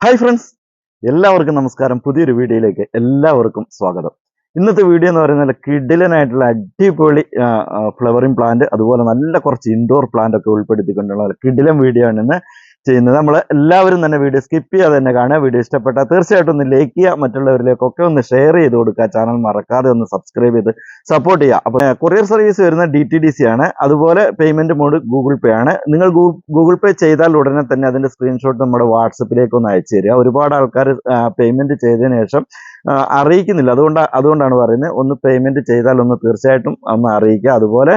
Hi friends, എല്ലാവർക്കും നമസ്കാരം. പുതിയൊരു വീഡിയോയിലേക്ക് എല്ലാവർക്കും സ്വാഗതം. ഇന്നത്തെ വീഡിയോ എന്ന് പറയുന്നത് കിഡിലനായിട്ടുള്ള അടിപൊളി ഫ്ലവറിംഗ് പ്ലാന്റ്, അതുപോലെ നല്ല കുറച്ച് ഇൻഡോർ പ്ലാന്റ് ഒക്കെ ഉൾപ്പെടുത്തിക്കൊണ്ടുള്ള കിഡിലൻ വീഡിയോ ആണ് ഇന്ന് ചെയ്യുന്നത്. നമ്മൾ എല്ലാവരും തന്നെ വീഡിയോ സ്കിപ്പ് ചെയ്യാതെ തന്നെ കാണുക. വീഡിയോ ഇഷ്ടപ്പെട്ടാൽ തീർച്ചയായിട്ടും ഒന്ന് ലൈക്ക് ചെയ്യുക, മറ്റുള്ളവരിലേക്കൊക്കെ ഒന്ന് ഷെയർ ചെയ്ത് കൊടുക്കുക. ചാനൽ മറക്കാതെ ഒന്ന് സബ്സ്ക്രൈബ് ചെയ്ത് സപ്പോർട്ട് ചെയ്യുക. അപ്പോൾ കൊറിയർ സർവീസ് വരുന്ന DTDC ആണ്, അതുപോലെ പേയ്മെന്റ് മോഡ് ഗൂഗിൾ പേ ആണ്. നിങ്ങൾ ഗൂഗിൾ പേ ചെയ്താൽ ഉടനെ തന്നെ അതിന്റെ സ്ക്രീൻഷോട്ട് നമ്മുടെ വാട്സപ്പിലേക്ക് ഒന്ന് അയച്ചു തരിക. ഒരുപാട് ആൾക്കാർ പേയ്മെന്റ് ചെയ്തതിനു ശേഷം അറിയിക്കുന്നില്ല. അതുകൊണ്ടാണ് പറയുന്നത്, ഒന്ന് പേയ്മെന്റ് ചെയ്താൽ ഒന്ന് തീർച്ചയായിട്ടും ഒന്ന് അറിയിക്കുക. അതുപോലെ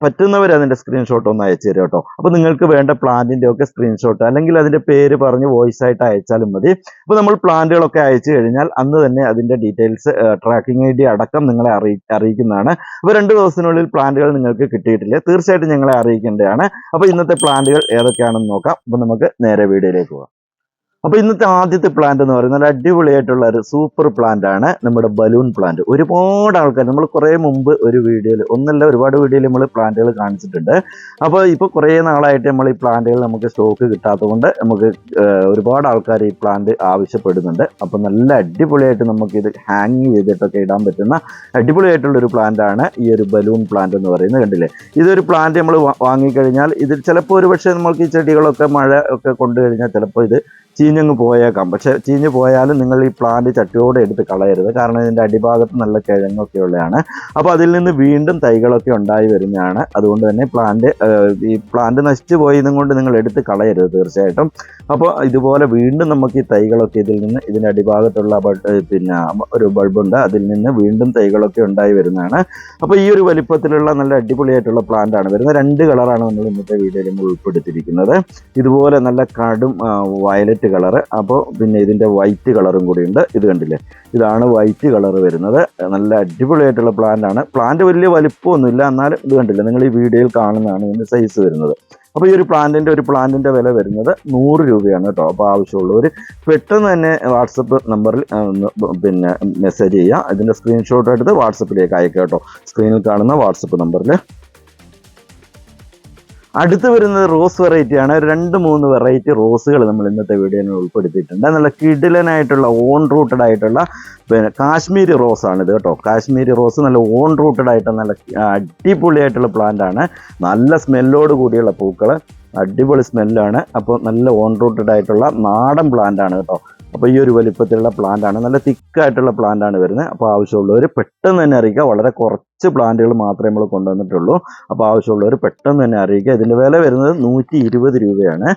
പറ്റുന്നവർ അതിന്റെ സ്ക്രീൻഷോട്ട് ഒന്ന് അയച്ചു തരും കേട്ടോ. അപ്പൊ നിങ്ങൾക്ക് വേണ്ട പ്ലാന്റിന്റെ ഒക്കെ സ്ക്രീൻഷോട്ട് അല്ലെങ്കിൽ അതിന്റെ പേര് പറഞ്ഞ് വോയിസ് ആയിട്ട് അയച്ചാലും മതി. അപ്പൊ നമ്മൾ പ്ലാന്റുകളൊക്കെ അയച്ചു കഴിഞ്ഞാൽ അന്ന് തന്നെ അതിന്റെ ഡീറ്റെയിൽസ് ട്രാക്കിംഗ് ID അടക്കം നിങ്ങളെ അറിയിക്കുന്നതാണ്. അപ്പൊ 2 ദിവസത്തിനുള്ളിൽ പ്ലാന്റുകൾ നിങ്ങൾക്ക് കിട്ടിയിട്ടില്ല, തീർച്ചയായിട്ടും ഞങ്ങളെ അറിയിക്കേണ്ടതാണ്. അപ്പൊ ഇന്നത്തെ പ്ലാന്റുകൾ ഏതൊക്കെയാണെന്ന് നോക്കാം. അപ്പൊ നമുക്ക് നേരെ വീഡിയോയിലേക്ക് പോകാം. അപ്പൊ ഇന്നത്തെ ആദ്യത്തെ പ്ലാന്റ് എന്ന് പറയുന്നത് നല്ല അടിപൊളിയായിട്ടുള്ള ഒരു സൂപ്പർ പ്ലാന്റ് ആണ്, നമ്മുടെ ബലൂൺ പ്ലാന്റ്. ഒരുപാട് ആൾക്കാർ നമ്മൾ കുറെ മുമ്പ് ഒരു വീഡിയോയിൽ, ഒരുപാട് വീഡിയോയിൽ നമ്മൾ പ്ലാന്റുകൾ കാണിച്ചിട്ടുണ്ട്. അപ്പോൾ ഇപ്പോൾ കുറേ നാളായിട്ട് നമ്മൾ ഈ പ്ലാന്റുകൾ നമുക്ക് സ്റ്റോക്ക് കിട്ടാത്തതുകൊണ്ട് നമുക്ക് ഒരുപാട് ആൾക്കാർ ഈ പ്ലാന്റ് ആവശ്യപ്പെടുന്നുണ്ട്. അപ്പോൾ നല്ല അടിപൊളിയായിട്ട് നമുക്ക് ഇത് ഹാങ് ചെയ്തിട്ടൊക്കെ ഇടാൻ പറ്റുന്ന അടിപൊളിയായിട്ടുള്ള ഒരു പ്ലാന്റ് ആണ് ഈ ഒരു ബലൂൺ പ്ലാന്റ് എന്ന് പറയുന്നത്. കണ്ടില്ലേ, ഇതൊരു പ്ലാന്റ് നമ്മൾ വാങ്ങിക്കഴിഞ്ഞാൽ ഇതിൽ ചിലപ്പോൾ ഒരുപക്ഷെ നമുക്ക് ഈ ചെടികളൊക്കെ മഴ ഒക്കെ കൊണ്ടു കഴിഞ്ഞാൽ ചിലപ്പോൾ ഇത് ചീഞ്ഞങ്ങ് പോയേക്കാം. പക്ഷെ ചീഞ്ഞ് പോയാലും നിങ്ങൾ ഈ പ്ലാന്റ് ചട്ടിയോടെ എടുത്ത് കളയരുത്, കാരണം ഇതിൻ്റെ അടിഭാഗത്ത് നല്ല കിഴങ്ങൊക്കെ ഉള്ളതാണ്. അപ്പോൾ അതിൽ നിന്ന് വീണ്ടും തൈകളൊക്കെ ഉണ്ടായി വരുന്നതാണ്. അതുകൊണ്ട് തന്നെ ഈ പ്ലാന്റ് നശിച്ചു പോയതും കൊണ്ട് നിങ്ങൾ എടുത്ത് കളയരുത് തീർച്ചയായിട്ടും. അപ്പോൾ ഇതുപോലെ വീണ്ടും നമുക്ക് ഈ തൈകളൊക്കെ ഇതിൻ്റെ അടിഭാഗത്തുള്ള പിന്നെ ഒരു ബൾബുണ്ട്, അതിൽ നിന്ന് വീണ്ടും തൈകളൊക്കെ ഉണ്ടായി വരുന്നതാണ്. അപ്പോൾ ഈ ഒരു വലിപ്പത്തിലുള്ള നല്ല അടിപൊളിയായിട്ടുള്ള പ്ലാന്റ് ആണ് വരുന്നത്. 2 കളറാണ് നമ്മൾ ഇന്നത്തെ വീഡിയോയിൽ നമ്മൾ ഉൾപ്പെടുത്തിയിരിക്കുന്നത്. ഇതുപോലെ നല്ല കടും വയലറ്റ് കളറ്, അപ്പോൾ പിന്നെ ഇതിൻ്റെ വൈറ്റ് കളറും കൂടി ഉണ്ട്. ഇത് കണ്ടില്ലേ, ഇതാണ് വൈറ്റ് കളർ വരുന്നത്. നല്ല അടിപൊളിയായിട്ടുള്ള പ്ലാന്റ് ആണ്. പ്ലാന്റ് വലിയ വലിപ്പമൊന്നുമില്ല, എന്നാലും ഇത് കണ്ടില്ലേ, നിങ്ങൾ ഈ വീഡിയോയിൽ കാണുന്നതാണ് ഇതിൻ്റെ സൈസ് വരുന്നത്. അപ്പോൾ ഈ ഒരു പ്ലാന്റിൻ്റെ വില വരുന്നത് 100 രൂപയാണ് കേട്ടോ. അപ്പോൾ ആവശ്യമുള്ളവർ പെട്ടെന്ന് തന്നെ വാട്സപ്പ് നമ്പറിൽ പിന്നെ മെസ്സേജ് ചെയ്യുക. ഇതിൻ്റെ സ്ക്രീൻഷോട്ട് എടുത്ത് വാട്സപ്പിലേക്ക് അയക്കുക കേട്ടോ, സ്ക്രീനിൽ കാണുന്ന വാട്സപ്പ് നമ്പറിൽ. അടുത്ത് വരുന്നത് റോസ് വെറൈറ്റി ആണ്. 2-3 വെറൈറ്റി റോസുകൾ നമ്മൾ ഇന്നത്തെ വീഡിയോയിൽ ഉൾപ്പെടുത്തിയിട്ടുണ്ട്. നല്ല കിഡിലനായിട്ടുള്ള ഓൺ റൂട്ടഡ് ആയിട്ടുള്ള പിന്നെ കാശ്മീരി റോസ് ആണ് ഇത് കേട്ടോ. കാശ്മീരി റോസ് നല്ല ഓൺ റൂട്ടഡ് ആയിട്ട് നല്ല അടിപൊളിയായിട്ടുള്ള പ്ലാന്റ് ആണ്. നല്ല സ്മെല്ലോട് കൂടിയുള്ള പൂക്കൾ, അടിപൊളി സ്മെല്ലാണ്. അപ്പോൾ നല്ല ഓൺ റൂട്ടഡ് ആയിട്ടുള്ള നാടൻ പ്ലാന്റ് ആണ് കേട്ടോ. അപ്പോൾ ഈ ഒരു വലിപ്പത്തിലുള്ള പ്ലാന്റ് ആണ്, നല്ല തിക്കായിട്ടുള്ള പ്ലാന്റ് ആണ് വരുന്നത്. അപ്പോൾ ആവശ്യമുള്ളവർ പെട്ടെന്ന് തന്നെ അറിയിക്കുക. വളരെ കുറച്ച് പ്ലാന്റുകൾ മാത്രമേ നമ്മൾ കൊണ്ടുവന്നിട്ടുള്ളൂ. അപ്പോൾ ആവശ്യമുള്ളവർ പെട്ടെന്ന് തന്നെ അറിയിക്കുക. ഇതിൻ്റെ വില വരുന്നത് 120 രൂപയാണ്.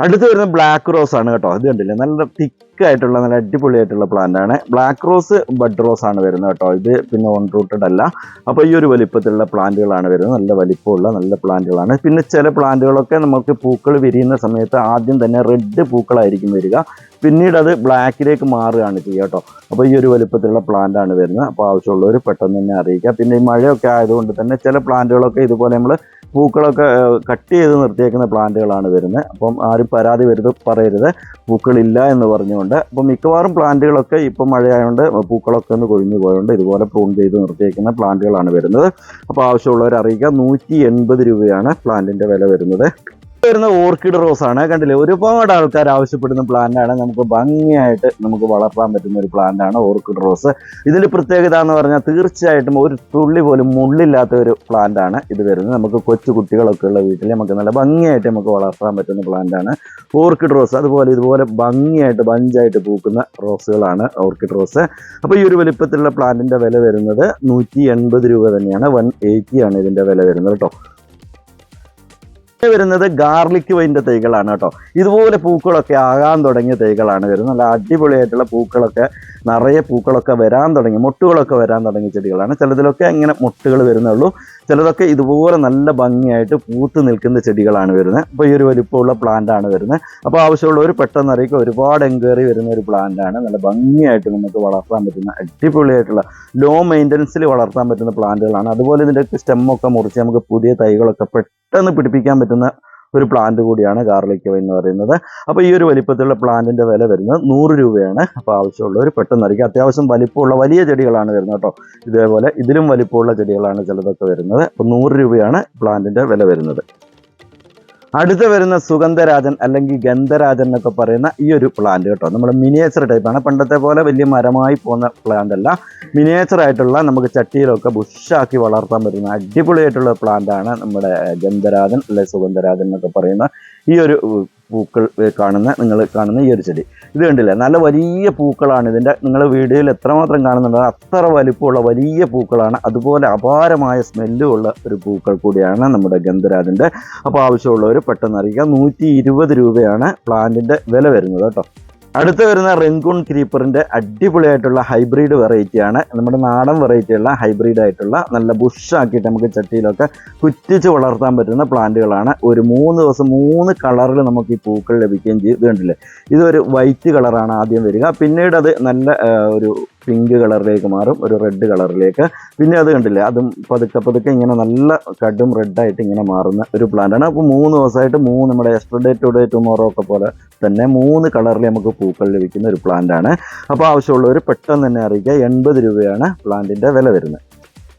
അടുത്ത് വരുന്ന ബ്ലാക്ക് റോസ് ആണ് കേട്ടോ. ഇത് കണ്ടില്ലേ, നല്ല തിക്കായിട്ടുള്ള നല്ല അടിപൊളിയായിട്ടുള്ള പ്ലാന്റ് ആണ്. ബ്ലാക്ക് റോസ് ബഡ് റോസ് ആണ് വരുന്നത് കേട്ടോ. ഇത് പിന്നെ ഓൺ റൂട്ടഡ് അല്ല. അപ്പോൾ ഈ ഒരു വലിപ്പത്തിലുള്ള പ്ലാന്റുകളാണ് വരുന്നത്. നല്ല വലിപ്പമുള്ള നല്ല പ്ലാന്റുകളാണ്. പിന്നെ ചില പ്ലാന്റുകളൊക്കെ നമുക്ക് പൂക്കൾ വിരിയുന്ന സമയത്ത് ആദ്യം തന്നെ റെഡ് പൂക്കളായിരിക്കും വരിക, പിന്നീട് അത് ബ്ലാക്കിലേക്ക് മാറുകയാണ് ചെയ്യുക കേട്ടോ. അപ്പോൾ ഈ ഒരു വലിപ്പത്തിലുള്ള പ്ലാന്റ് ആണ് വരുന്നത്. അപ്പോൾ ആവശ്യമുള്ളവർ പെട്ടെന്ന് തന്നെ അറിയിക്കുക. പിന്നെ ഈ മഴയൊക്കെ ആയതുകൊണ്ട് തന്നെ ചില പ്ലാന്റുകളൊക്കെ ഇതുപോലെ നമ്മൾ പൂക്കളൊക്കെ കട്ട് ചെയ്ത് നിർത്തിയേക്കുന്ന പ്ലാന്റുകളാണ് വരുന്നത്. അപ്പം ആരും പരാതി പറയരുത് പൂക്കളില്ല എന്ന് പറഞ്ഞുകൊണ്ട്. അപ്പം മിക്കവാറും പ്ലാന്റുകളൊക്കെ ഇപ്പം മഴയായതുകൊണ്ട് പൂക്കളൊക്കെ ഒന്ന് കൊഴിഞ്ഞു പോയതുകൊണ്ട് ഇതുപോലെ പ്രൂൺ ചെയ്ത് നിർത്തിയേക്കുന്ന പ്ലാന്റുകളാണ് വരുന്നത്. അപ്പോൾ ആവശ്യമുള്ളവർ അറിയിക്കുക. 180 രൂപയാണ് പ്ലാന്റിൻ്റെ വില വരുന്നത്. വരുന്ന ഓർക്കിഡ് റോസ് ആണ്. കണ്ടില്ലേ, ഒരുപാട് ആൾക്കാർ ആവശ്യപ്പെടുന്ന പ്ലാന്റ് ആണ്. നമുക്ക് ഭംഗിയായിട്ട് നമുക്ക് വളർത്താൻ പറ്റുന്ന ഒരു പ്ലാന്റ് ആണ് ഓർക്കിഡ് റോസ്. ഇതിന്റെ പ്രത്യേകത എന്ന് പറഞ്ഞാൽ തീർച്ചയായിട്ടും ഒരു തുള്ളി പോലും മുള്ളില്ലാത്ത ഒരു പ്ലാന്റ് ആണ് ഇത് വരുന്നത്. നമുക്ക് കൊച്ചു കുട്ടികളൊക്കെ ഉള്ള വീട്ടിൽ നമുക്ക് നല്ല ഭംഗിയായിട്ട് നമുക്ക് വളർത്താൻ പറ്റുന്ന പ്ലാന്റ് ആണ് ഓർക്കിഡ് റോസ്. അതുപോലെ ഇതുപോലെ ഭംഗിയായിട്ട് ബഞ്ചായിട്ട് പൂക്കുന്ന റോസുകളാണ് ഓർക്കിഡ് റോസ്. അപ്പോൾ ഈ ഒരു വലിപ്പത്തിലുള്ള പ്ലാന്റിന്റെ വില വരുന്നത് 180 രൂപ തന്നെയാണ്. 180 ആണ് ഇതിന്റെ വില വരുന്നത് കേട്ടോ. വരുന്നത് ഗാർലിക് വൈൻ്റെ തൈകളാണ് കേട്ടോ. ഇതുപോലെ പൂക്കളൊക്കെ ആകാൻ തുടങ്ങിയ തൈകളാണ് വരുന്നത്. നല്ല അടിപൊളിയായിട്ടുള്ള പൂക്കളൊക്കെ, നിറയെ പൂക്കളൊക്കെ വരാൻ തുടങ്ങി, മൊട്ടുകളൊക്കെ വരാൻ തുടങ്ങിയ ചെടികളാണ്. ചിലതിലൊക്കെ ഇങ്ങനെ മൊട്ടുകൾ വരുന്നുള്ളൂ, ചിലതൊക്കെ ഇതുപോലെ നല്ല ഭംഗിയായിട്ട് പൂത്ത് നിൽക്കുന്ന ചെടികളാണ് വരുന്നത്. അപ്പോൾ ഈ ഒരു വലിപ്പമുള്ള പ്ലാന്റ് ആണ് വരുന്നത്. അപ്പോൾ ആവശ്യമുള്ളവർ പെട്ടെന്ന് അറിയിക്കുക. ഒരുപാട് എൻക്വയറി വരുന്ന ഒരു പ്ലാന്റ് ആണ്. നല്ല ഭംഗിയായിട്ട് നമുക്ക് വളർത്താൻ പറ്റുന്ന അടിപൊളിയായിട്ടുള്ള ലോ മെയിൻ്റനൻസിൽ വളർത്താൻ പറ്റുന്ന പ്ലാന്റുകളാണ്. അതുപോലെ ഇതിൻ്റെ സ്റ്റെമ്മൊക്കെ മുറിച്ച് നമുക്ക് പുതിയ തൈകളൊക്കെ പെട്ടെന്ന് പിടിപ്പിക്കാൻ പറ്റുന്ന ഒരു പ്ലാന്റ് കൂടിയാണ് ഗാർലിക് വൈൻ എന്ന് പറയുന്നത്. അപ്പോൾ ഈ ഒരു വലിപ്പത്തിലുള്ള പ്ലാന്റിന്റെ വില വരുന്നത് 100 രൂപയാണ്. അപ്പോൾ ആവശ്യമുള്ളവർ പെട്ടെന്ന് അറിയിക്കുക. അത്യാവശ്യം വലിപ്പമുള്ള വലിയ ചെടികളാണ് വരുന്നത് കേട്ടോ. ഇതേപോലെ ഇതിലും വലിപ്പമുള്ള ചെടികളാണ് ചിലതൊക്കെ വരുന്നത്. അപ്പോൾ 100 രൂപയാണ് പ്ലാന്റിന്റെ വില വരുന്നത്. അടുത്ത് വരുന്ന സുഗന്ധരാജൻ അല്ലെങ്കിൽ ഗന്ധരാജൻ എന്നൊക്കെ പറയുന്ന ഈ ഒരു പ്ലാന്റ് കേട്ടോ, നമ്മുടെ മിനിയേച്ചർ ടൈപ്പാണ്. പണ്ടത്തെ പോലെ വലിയ മരമായി പോകുന്ന പ്ലാന്റ് അല്ല, മിനിയേച്ചർ ആയിട്ടുള്ള നമുക്ക് ചട്ടിയിലൊക്കെ ബുഷാക്കി വളർത്താൻ പറ്റുന്ന അടിപൊളിയായിട്ടുള്ള പ്ലാന്റ് ആണ് നമ്മുടെ ഗന്ധരാജൻ അല്ലെ സുഗന്ധരാജൻ എന്നൊക്കെ പറയുന്ന ഈ ഒരു പൂക്കൾ നിങ്ങൾ കാണുന്ന ഈ ഒരു ചെടി. ഇത് കണ്ടില്ലേ, നല്ല വലിയ പൂക്കളാണ് ഇതിൻ്റെ. നിങ്ങൾ വീഡിയോയിൽ എത്രമാത്രം കാണുന്നുണ്ടോ അത്ര വലിപ്പമുള്ള വലിയ പൂക്കളാണ്. അതുപോലെ അപാരമായ സ്മെല്ലും ഉള്ള ഒരു പൂക്കൾ കൂടിയാണ് നമ്മുടെ ഗന്ധരാജൻ്റെ. അപ്പോൾ ആവശ്യമുള്ളവർ പെട്ടെന്ന് അറിയിക്കുക. 120 രൂപയാണ് പ്ലാന്റിൻ്റെ വില വരുന്നത് കേട്ടോ. അടുത്ത് വരുന്ന റെങ്കൂൺ ക്രീപ്പറിൻ്റെ അടിപൊളിയായിട്ടുള്ള ഹൈബ്രിഡ് വെറൈറ്റിയാണ്. നമ്മുടെ നാടൻ വെറൈറ്റിയുള്ള ഹൈബ്രിഡ് ആയിട്ടുള്ള നല്ല ബുഷാക്കിയിട്ട് നമുക്ക് ചട്ടിയിലൊക്കെ കുറ്റിച്ച് വളർത്താൻ പറ്റുന്ന പ്ലാന്റുകളാണ്. ഒരു 3 ദിവസം 3 കളറിൽ നമുക്ക് ഈ പൂക്കൾ ലഭിക്കുകയും ചെയ്യും. ഇത് കണ്ടില്ലേ, ഇതൊരു വൈറ്റ് കളറാണ് ആദ്യം വരിക, പിന്നീട് അത് നല്ല ഒരു പിങ്ക് കളറിലേക്ക് മാറും, ഒരു റെഡ് കളറിലേക്ക്. പിന്നെ അത് കണ്ടില്ലേ, അതും പതുക്കെ പതുക്കെ ഇങ്ങനെ നല്ല കടും റെഡായിട്ട് ഇങ്ങനെ മാറുന്ന ഒരു പ്ലാന്റാണ്. അപ്പോൾ 3 ദിവസമായിട്ട് നമ്മുടെ യെസ്റ്റർഡേ ടുഡേ ടുമോറോ ഒക്കെ പോലെ തന്നെ 3 കളറിൽ നമുക്ക് പൂക്കൾ ലഭിക്കുന്ന ഒരു പ്ലാന്റാണ്. അപ്പോൾ ആവശ്യമുള്ളവർ പെട്ടെന്ന് തന്നെ അറിയിക്കുക. 80 രൂപയാണ് പ്ലാന്റിൻ്റെ വില വരുന്നത്.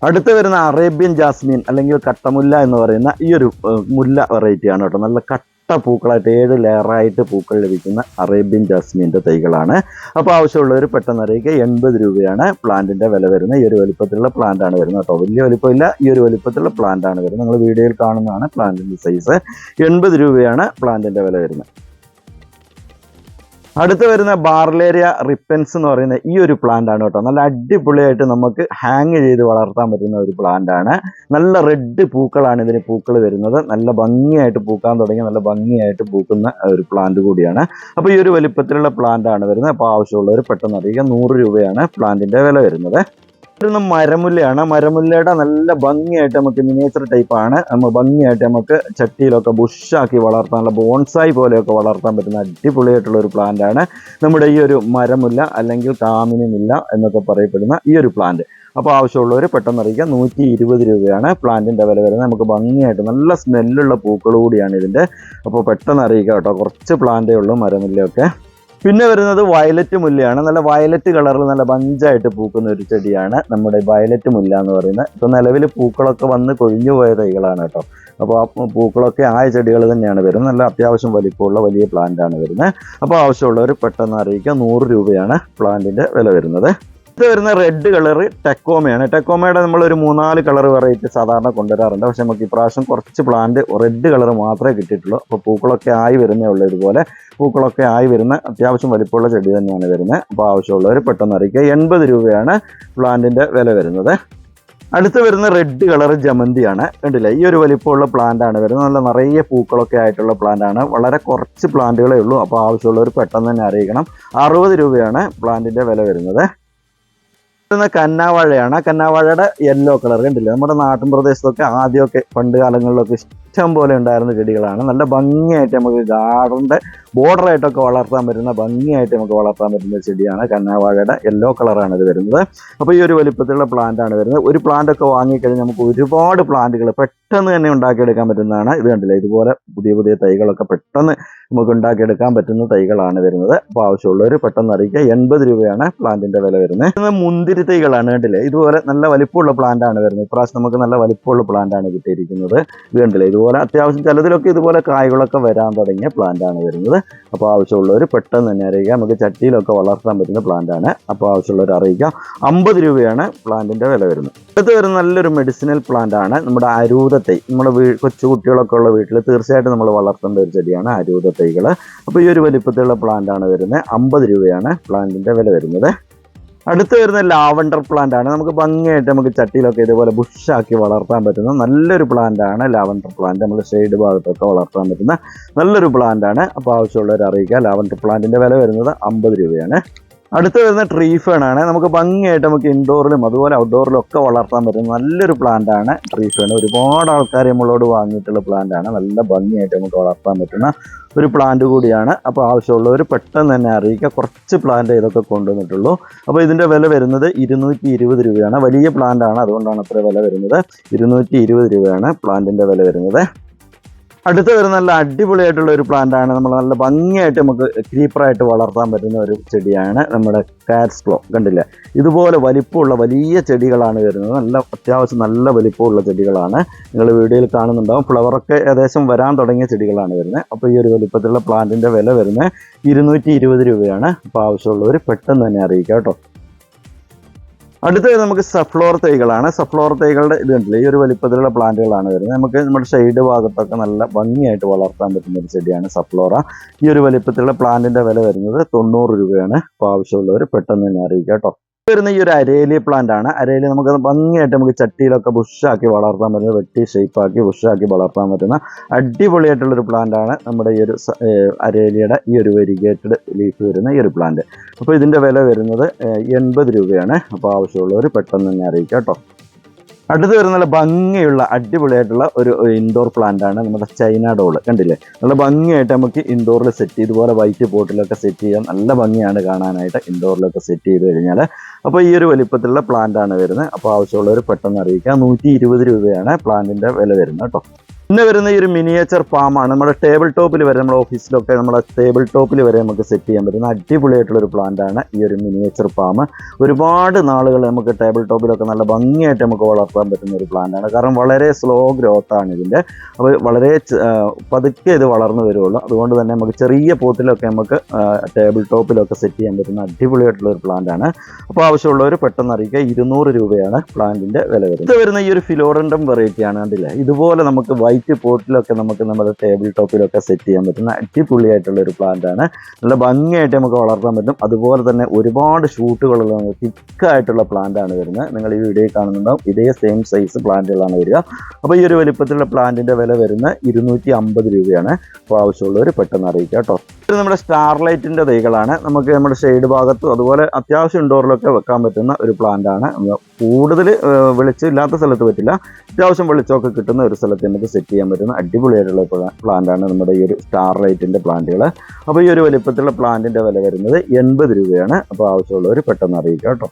അടുത്ത് വരുന്ന അറേബ്യൻ ജാസ്മിൻ അല്ലെങ്കിൽ കട്ടമുല്ല എന്ന് പറയുന്ന ഈ ഒരു മുല്ല വെറൈറ്റിയാണ് കേട്ടോ. നല്ല പൂക്കളായിട്ട് 7 ലെയറായിട്ട് പൂക്കൾ ലഭിക്കുന്ന അറേബ്യൻ ജാസ്മിൻ്റെ തൈകളാണ്. അപ്പോൾ ആവശ്യമുള്ളവർ പെട്ടെന്ന് അറിയിക്കുക. 80 രൂപയാണ് പ്ലാന്റിൻ്റെ വില വരുന്നത്. ഈ ഒരു വലിപ്പത്തിലുള്ള പ്ലാന്റാണ് വരുന്നത് കേട്ടോ. വലിയ വലിപ്പമില്ല, ഈ ഒരു വലിപ്പത്തിലുള്ള പ്ലാന്റാണ് വരുന്നത്. നിങ്ങൾ വീഡിയോയിൽ കാണുന്നതാണ് പ്ലാന്റിൻ്റെ സൈസ്. 80 രൂപയാണ് പ്ലാന്റിൻ്റെ വില വരുന്നത്. അടുത്ത് വരുന്ന ബാർലേരിയ റിപ്പൻസ് എന്ന് പറയുന്ന ഈ ഒരു പ്ലാന്റ് ആണ് കേട്ടോ. നല്ല അടിപൊളിയായിട്ട് നമുക്ക് ഹാങ് ചെയ്ത് വളർത്താൻ പറ്റുന്ന ഒരു പ്ലാന്റ് ആണ്. നല്ല റെഡ് പൂക്കളാണ് ഇതിന് പൂക്കൾ വരുന്നത്. നല്ല ഭംഗിയായിട്ട് പൂക്കാൻ തുടങ്ങി നല്ല ഭംഗിയായിട്ട് പൂക്കുന്ന ഒരു പ്ലാന്റ് കൂടിയാണ്. അപ്പോൾ ഈ ഒരു വലിപ്പത്തിലുള്ള പ്ലാന്റ് ആണ് വരുന്നത്. അപ്പോൾ ആവശ്യമുള്ളവർ പെട്ടെന്ന് അറിയിക്കുക. 100 രൂപയാണ് പ്ലാന്റിൻ്റെ വില വരുന്നത്. മരമുല്ലയാണ്. മരമുല്ലയുടെ നല്ല ഭംഗിയായിട്ട് നമുക്ക് മിനിയേച്ചർ ടൈപ്പാണ്. ഭംഗിയായിട്ട് നമുക്ക് ചട്ടിയിലൊക്കെ ബുഷാക്കി വളർത്താനുള്ള ബോൺസായി പോലെയൊക്കെ വളർത്താൻ പറ്റുന്ന അടിപൊളിയായിട്ടുള്ള ഒരു പ്ലാന്റ് ആണ് നമ്മുടെ ഈ ഒരു മരമുല്ല അല്ലെങ്കിൽ കാമിനി മുല്ല എന്നൊക്കെ പറയപ്പെടുന്ന ഈ ഒരു പ്ലാന്റ്. അപ്പോൾ ആവശ്യമുള്ളവർ പെട്ടെന്ന് അറിയിക്കുക. 120 രൂപയാണ് പ്ലാന്റിൻ്റെ വില വരുന്നത്. നമുക്ക് ഭംഗിയായിട്ട് നല്ല സ്മെല്ലുള്ള പൂക്കൾ കൂടിയാണ് ഇതിൻ്റെ. അപ്പോൾ പെട്ടെന്ന് അറിയിക്കുക കേട്ടോ. കുറച്ച് പ്ലാന്റേ ഉള്ളൂ മരമുല്ലയൊക്കെ. പിന്നെ വരുന്നത് വയലറ്റ് മുല്ലയാണ്. നല്ല വയലറ്റ് കളറിൽ നല്ല ബഞ്ചായിട്ട് പൂക്കുന്ന ഒരു ചെടിയാണ് നമ്മുടെ വയലറ്റ് മുല്ല എന്ന് പറയുന്നത്. ഇപ്പോൾ നിലവിൽ പൂക്കളൊക്കെ വന്ന് കൊഴിഞ്ഞു പോയ തൈകളാണ് കേട്ടോ. അപ്പോൾ ആ പൂക്കളൊക്കെ ആയ ചെടികൾ തന്നെയാണ് വരുന്നത്. നല്ല അത്യാവശ്യം വലിപ്പമുള്ള വലിയ പ്ലാന്റാണ് വരുന്നത്. അപ്പോൾ ആവശ്യമുള്ളവർ പെട്ടെന്ന് അറിയിക്കുക. 100 രൂപയാണ് പ്ലാന്റിൻ്റെ വില വരുന്നത്. ഇത് വരുന്ന റെഡ് കളർ ടെക്കോമയാണ്. ടെക്കോമയുടെ നമ്മളൊരു 3-4 കളർ വെറൈറ്റി സാധാരണ കൊണ്ടുവരാറുണ്ട്. പക്ഷെ നമുക്ക് ഇപ്രാവശ്യം കുറച്ച് പ്ലാന്റ് റെഡ് കളർ മാത്രമേ കിട്ടിയിട്ടുള്ളൂ. അപ്പോൾ പൂക്കളൊക്കെ ആയി വരുന്നേ ഉള്ളൂ. ഇതുപോലെ പൂക്കളൊക്കെ ആയി വരുന്ന അത്യാവശ്യം വലിപ്പമുള്ള ചെടി തന്നെയാണ് വരുന്നത്. അപ്പോൾ ആവശ്യമുള്ളവർ പെട്ടെന്ന് അറിയിക്കുക. 80 രൂപയാണ് പ്ലാന്റിൻ്റെ വില വരുന്നത്. അടുത്ത് വരുന്ന റെഡ് കളർ ജമന്തിയാണ്. കണ്ടില്ലേ, ഈ ഒരു വലിപ്പമുള്ള പ്ലാന്റ് ആണ് വരുന്നത്. നല്ല നിറയെ പൂക്കളൊക്കെ ആയിട്ടുള്ള പ്ലാന്റ് ആണ്. വളരെ കുറച്ച് പ്ലാന്റുകളേ ഉള്ളൂ. അപ്പോൾ ആവശ്യമുള്ളവർ പെട്ടെന്ന് തന്നെ അറിയിക്കണം. 60 രൂപയാണ് പ്ലാന്റിൻ്റെ വില വരുന്നത്. കന്നാവാഴയാണ്. കന്നാവാഴയുടെ യെല്ലോ കളർ കണ്ടില്ലേ, നമ്മുടെ നാട്ടിൻ പ്രദേശത്തൊക്കെ ആദ്യമൊക്കെ പണ്ട് കാലങ്ങളിലൊക്കെ ഇഷ്ടം പോലെ ഉണ്ടായിരുന്ന ചെടികളാണ്. നല്ല ഭംഗിയായിട്ട് നമുക്ക് ഗാർഡൻ്റെ ബോർഡറായിട്ടൊക്കെ വളർത്താൻ പറ്റുന്ന ഭംഗിയായിട്ട് നമുക്ക് വളർത്താൻ പറ്റുന്ന ചെടിയാണ് കന്നാവാഴയുടെ യെല്ലോ കളറാണ് ഇത് വരുന്നത്. അപ്പോൾ ഈ ഒരു വലിപ്പത്തിലുള്ള പ്ലാന്റ് ആണ് വരുന്നത്. ഒരു പ്ലാന്റ് ഒക്കെ വാങ്ങിക്കഴിഞ്ഞാൽ നമുക്ക് ഒരുപാട് പ്ലാന്റുകൾ പെട്ടെന്ന് തന്നെ ഉണ്ടാക്കിയെടുക്കാൻ പറ്റുന്നതാണ്. ഇത് കണ്ടില്ലേ, ഇതുപോലെ പുതിയ പുതിയ തൈകളൊക്കെ പെട്ടെന്ന് നമുക്ക് ഉണ്ടാക്കിയെടുക്കാൻ പറ്റുന്ന തൈകളാണ് വരുന്നത്. അപ്പോൾ ആവശ്യമുള്ളവർ പെട്ടെന്ന് അറിയിക്കുക. 80 രൂപയാണ് പ്ലാന്റിൻ്റെ വില വരുന്നത്. മുന്തിരി തൈകളാണ്. കണ്ടില്ലേ, ഇതുപോലെ നല്ല വലിപ്പമുള്ള പ്ലാന്റ് ആണ് വരുന്നത്. ഇപ്രാവശ്യം നമുക്ക് നല്ല വലിപ്പമുള്ള പ്ലാന്റ് ആണ് കിട്ടിയിരിക്കുന്നത്. ഇത് കണ്ടില്ലേ, ഇതുപോലെ അത്യാവശ്യം ചിലതിലൊക്കെ ഇതുപോലെ കായ്കളൊക്കെ വരാൻ തുടങ്ങിയ പ്ലാന്റ് ആണ് വരുന്നത്. അപ്പോൾ ആവശ്യമുള്ളവർ പെട്ടെന്ന് തന്നെ അറിയിക്കുക. നമുക്ക് ചട്ടിയിലൊക്കെ വളർത്താൻ പറ്റുന്ന പ്ലാന്റ് ആണ്. അപ്പോൾ ആവശ്യമുള്ളവർ അറിയിക്കുക. 50 രൂപയാണ് പ്ലാന്റിൻ്റെ വില വരുന്നത്. അടുത്ത് വരുന്ന നല്ലൊരു മെഡിസിനൽ പ്ലാന്റ് ആണ് നമ്മുടെ അരൂതത്തൈ. നമ്മുടെ കൊച്ചു കുട്ടികളൊക്കെ ഉള്ള വീട്ടിൽ തീർച്ചയായിട്ടും നമ്മൾ വളർത്തേണ്ട ഒരു ചെടിയാണ് അരൂതത്തൈകൾ. അപ്പോൾ ഈ ഒരു വലിപ്പത്തിലുള്ള പ്ലാന്റ് ആണ് വരുന്നത്. 50 രൂപയാണ് പ്ലാന്റിൻ്റെ വില വരുന്നത്. അടുത്ത് വരുന്ന ലാവണ്ടർ പ്ലാന്റ് ആണ്. നമുക്ക് ഭംഗിയായിട്ട് നമുക്ക് ചട്ടിയിലൊക്കെ ഇതുപോലെ ബുഷാക്കി വളർത്താൻ പറ്റുന്ന നല്ലൊരു പ്ലാന്റ് ആണ് ലാവണ്ടർ പ്ലാന്റ്. നമ്മൾ ഷെയ്ഡ് ഭാഗത്തൊക്കെ വളർത്താൻ പറ്റുന്ന നല്ലൊരു പ്ലാന്റ് ആണ്. അപ്പോൾ ആവശ്യമുള്ളവർ അറിയിക്കുക. ലാവണ്ടർ പ്ലാന്റിൻ്റെ വില വരുന്നത് 50 രൂപയാണ്. അടുത്ത് വരുന്ന ട്രീ ഫേൺ ആണ്. നമുക്ക് ഭംഗിയായിട്ട് നമുക്ക് ഇൻഡോറിലും അതുപോലെ ഔട്ട്ഡോറിലും ഒക്കെ വളർത്താൻ പറ്റുന്ന നല്ലൊരു പ്ലാന്റ് ആണ് ട്രീ ഫേൺ. ഒരുപാട് ആൾക്കാർ നമ്മളോട് വാങ്ങിയിട്ടുള്ള പ്ലാന്റ് ആണ്. നല്ല ഭംഗിയായിട്ട് നമുക്ക് വളർത്താൻ പറ്റുന്ന ഒരു പ്ലാന്റ് കൂടിയാണ്. അപ്പോൾ ആവശ്യമുള്ളവർ പെട്ടെന്ന് തന്നെ അറിയിക്കുക. കുറച്ച് പ്ലാന്റ് ഇതൊക്കെ കൊണ്ടുവന്നിട്ടുള്ളൂ. അപ്പോൾ ഇതിൻ്റെ വില വരുന്നത് 220 രൂപയാണ്. വലിയ പ്ലാന്റ് ആണ്, അതുകൊണ്ടാണ് അത്ര വില വരുന്നത്. 220 രൂപയാണ് പ്ലാന്റിൻ്റെ വില വരുന്നത്. അടുത്ത വരുന്ന നല്ല അടിപൊളിയായിട്ടുള്ള ഒരു പ്ലാന്റ് ആണ്. നമ്മൾ നല്ല ഭംഗിയായിട്ട് നമുക്ക് ക്രീപ്പറായിട്ട് വളർത്താൻ പറ്റുന്ന ഒരു ചെടിയാണ് നമ്മുടെ കാറ്റ്സ് ക്ലോ. കണ്ടില്ലേ, ഇതുപോലെ വലിപ്പമുള്ള വലിയ ചെടികളാണ് വരുന്നത്. അത്യാവശ്യം നല്ല വലിപ്പമുള്ള ചെടികളാണ്. നിങ്ങൾ വീഡിയോയിൽ കാണുന്നുണ്ടാവും. ഫ്ലവറൊക്കെ ഏകദേശം വരാൻ തുടങ്ങിയ ചെടികളാണ് വരുന്നത്. അപ്പോൾ ഈ ഒരു വലിപ്പത്തിലുള്ള പ്ലാന്റിന്റെ വില വരുന്നത് 220 രൂപയാണ്. അപ്പോൾ ആവശ്യമുള്ളവർ പെട്ടെന്ന് തന്നെ അറിയിക്കാം കേട്ടോ. അടുത്തത് നമുക്ക് സഫ്ലോർ തൈകളാണ്. സഫ്ലോർ തൈകളുടെ ഇത് കണ്ടില്ലേ, ഈ ഒരു വലിപ്പത്തിലുള്ള പ്ലാന്റുകളാണ് വരുന്നത്. നമുക്ക് നമ്മുടെ ഷെയ്ഡ് ഭാഗത്തൊക്കെ നല്ല ഭംഗിയായിട്ട് വളർത്താൻ പറ്റുന്ന ഒരു ചെടിയാണ് സഫ്ലോറ. ഈ ഒരു വലിപ്പത്തിലുള്ള പ്ലാന്റിന്റെ വില വരുന്നത് 90 രൂപയാണ്. അപ്പോൾ ആവശ്യമുള്ളവർ പെട്ടെന്ന് തന്നെ അറിയിക്കാം കേട്ടോ. വരുന്ന ഈ ഒരു അരേലി പ്ലാന്റ് ആണ്. അരേലി നമുക്ക് ഭംഗിയായിട്ട് നമുക്ക് ചട്ടിയിലൊക്കെ ബുഷാക്കി വളർത്താൻ പറ്റുന്ന, വെട്ടി ഷേപ്പാക്കി ബുഷാക്കി വളർത്താൻ പറ്റുന്ന അടിപൊളിയായിട്ടുള്ളൊരു പ്ലാന്റ് ആണ് നമ്മുടെ ഈ ഒരു അരേലിയുടെ ഈ ഒരു വെരിഗേറ്റഡ് ലീഫ് വരുന്ന ഈ ഒരു പ്ലാന്റ്. അപ്പോൾ ഇതിന്റെ വില വരുന്നത് 80 രൂപയാണ്. അപ്പോൾ ആവശ്യമുള്ളവർ പെട്ടെന്ന് തന്നെ അറിയിക്കാം കേട്ടോ. അടുത്ത് വരുന്ന നല്ല ഭംഗിയുള്ള അടിപൊളിയായിട്ടുള്ള ഒരു ഇൻഡോർ പ്ലാന്റ് ആണ് നമ്മുടെ ചൈന ഡോൾ. കണ്ടില്ലേ, നല്ല ഭംഗിയായിട്ട് നമുക്ക് ഇൻഡോറിൽ സെറ്റ് ഇതുപോലെ വൈറ്റ് പോട്ടിലൊക്കെ സെറ്റ് ചെയ്യാൻ നല്ല ഭംഗിയാണ് കാണാനായിട്ട് ഇൻഡോറിലൊക്കെ സെറ്റ് ചെയ്ത് കഴിഞ്ഞാൽ. അപ്പോൾ ഈ ഒരു വലിപ്പത്തിലുള്ള പ്ലാന്റ് ആണ് വരുന്നത്. അപ്പോൾ ആവശ്യമുള്ളവർ പെട്ടെന്ന് അറിയിക്കാം. 120 രൂപയാണ് പ്ലാന്റിന്റെ വില വരുന്നത് കേട്ടോ. പിന്നെ വരുന്ന ഈ ഒരു മിനിയേച്ചർ പാമാണ്. നമ്മുടെ ടേബിൾ ടോപ്പിൽ വരെ, നമ്മുടെ ഓഫീസിലൊക്കെ നമ്മുടെ ടേബിൾ ടോപ്പിൽ വരെ നമുക്ക് സെറ്റ് ചെയ്യാൻ പറ്റുന്ന അടിപൊളിയായിട്ടുള്ളൊരു പ്ലാന്റ് ആണ് ഈ ഒരു മിനിയേച്ചർ പാം. ഒരുപാട് നാളുകൾ നമുക്ക് ടേബിൾ ടോപ്പിലൊക്കെ നല്ല ഭംഗിയായിട്ട് നമുക്ക് വളർത്താൻ പറ്റുന്ന ഒരു പ്ലാന്റ് ആണ്. കാരണം വളരെ സ്ലോ ഗ്രോത്ത് ആണ് ഇതിൻ്റെ. അപ്പോൾ വളരെ പതുക്കെ ഇത് വളർന്നു വരുള്ളൂ. അതുകൊണ്ട് തന്നെ നമുക്ക് ചെറിയ പോട്ടിലൊക്കെ നമുക്ക് ടേബിൾ ടോപ്പിലൊക്കെ സെറ്റ് ചെയ്യാൻ പറ്റുന്ന അടിപൊളിയായിട്ടുള്ള ഒരു പ്ലാന്റ് ആണ്. അപ്പോൾ ആവശ്യമുള്ളവർ പെട്ടെന്ന് അറിയിക്കുക. 200 രൂപയാണ് പ്ലാന്റിന്റെ വില വരുന്നത്. ഇത് വരുന്ന ഈ ഒരു ഫിലോഡൻഡം വെറൈറ്റിയാണ്. കണ്ടില്ലേ, ഇതുപോലെ നമുക്ക് വൈറ്റ് പോട്ടിലൊക്കെ നമുക്ക് നമ്മുടെ ടേബിൾ ടോപ്പിലൊക്കെ സെറ്റ് ചെയ്യാൻ പറ്റുന്ന അടിപൊളിയായിട്ടുള്ള ഒരു പ്ലാന്റ് ആണ്. നല്ല ഭംഗിയായിട്ട് നമുക്ക് വളർത്താൻ പറ്റും. അതുപോലെ തന്നെ ഒരുപാട് ഷൂട്ടുകളുള്ള തിക്കായിട്ടുള്ള പ്ലാന്റ് ആണ് വരുന്നത്. നിങ്ങൾ ഈ വീഡിയോയിൽ കാണുന്നുണ്ടാവും. ഇതേ സെയിം സൈസ് പ്ലാന്റുകളാണ് വരിക. അപ്പോൾ ഈ ഒരു വലിപ്പത്തിലുള്ള പ്ലാന്റിന്റെ വില വരുന്നത് 250 രൂപയാണ്. അപ്പോൾ ആവശ്യമുള്ളവർ പെട്ടെന്ന് അറിയിക്കുക കേട്ടോ. ഇത് നമ്മുടെ സ്റ്റാർലൈറ്റിന്റെ തൈകളാണ്. നമുക്ക് നമ്മുടെ ഷെയ്ഡ് ഭാഗത്തും അതുപോലെ അത്യാവശ്യം ഇൻഡോറിലൊക്കെ വെക്കാൻ പറ്റുന്ന ഒരു പ്ലാന്റ് ആണ്. കൂടുതൽ വെളിച്ചമില്ലാത്ത സ്ഥലത്ത് പറ്റില്ല, അത്യാവശ്യം വെളിച്ചമൊക്കെ കിട്ടുന്ന ഒരു സ്ഥലത്ത് നമുക്ക് സെറ്റ് ചെയ്യാൻ പറ്റുന്ന അടിപൊളിയായിട്ടുള്ള പ്ലാന്റ് ആണ് നമ്മുടെ ഈ ഒരു സ്റ്റാർലൈറ്റിന്റെ പ്ലാന്റുകൾ. അപ്പോൾ ഈ ഒരു വലിപ്പത്തിലുള്ള പ്ലാന്റിന്റെ വില വരുന്നത് 80 രൂപയാണ്. അപ്പോൾ ആവശ്യമുള്ളവർ പെട്ടെന്ന് അറിയിക്കുക കേട്ടോ.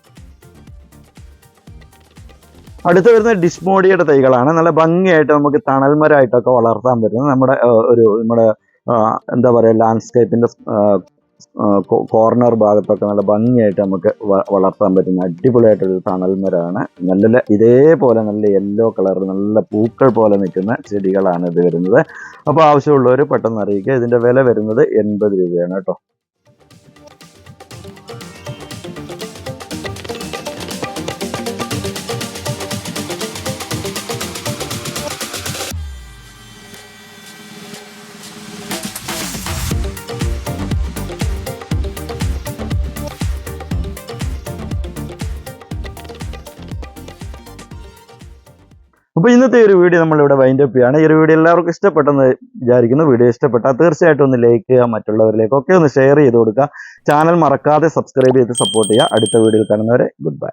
അടുത്ത് വരുന്ന ഡിസ്മോഡിയയുടെ തൈകളാണ്. നല്ല ഭംഗിയായിട്ട് നമുക്ക് തണൽമരമായിട്ടൊക്കെ വളർത്താൻ പറ്റുന്നത് നമ്മുടെ എന്താ പറയുക, ലാൻഡ്സ്കേപ്പിന്റെ കോർണർ ഭാഗത്തൊക്കെ നല്ല ഭംഗിയായിട്ട് നമുക്ക് വളർത്താൻ പറ്റുന്ന അടിപൊളിയായിട്ടൊരു തണൽമരമാണ്. നല്ല ഇതേപോലെ നല്ല യെല്ലോ കളർ നല്ല പൂക്കൾ പോലെ നിൽക്കുന്ന ചെടികളാണ് ഇത് വരുന്നത്. അപ്പോൾ ആവശ്യമുള്ളവർ പെട്ടെന്ന് അറിയിക്കുക. ഇതിന്റെ വില വരുന്നത് 80 രൂപയാണ് കേട്ടോ. അപ്പോൾ ഇന്നത്തെ ഒരു വീഡിയോ നമ്മളിവിടെ വൈൻഡ് അപ്പ് ചെയ്യാണ്. ഈ ഒരു വീഡിയോ എല്ലാവർക്കും ഇഷ്ടപ്പെട്ടെന്ന് വിചാരിക്കുന്നു. വീഡിയോ ഇഷ്ടപ്പെട്ടാൽ തീർച്ചയായിട്ടും ഒന്ന് ലൈക്ക് ചെയ്യുക, മറ്റുള്ളവരിലേക്കൊക്കെ ഒന്ന് ഷെയർ ചെയ്ത് കൊടുക്കുക. ചാനൽ മറക്കാതെ സബ്സ്ക്രൈബ് ചെയ്ത് സപ്പോർട്ട് ചെയ്യുക. അടുത്ത വീഡിയോയിൽ കാണുന്നവരെ ഗുഡ് ബൈ.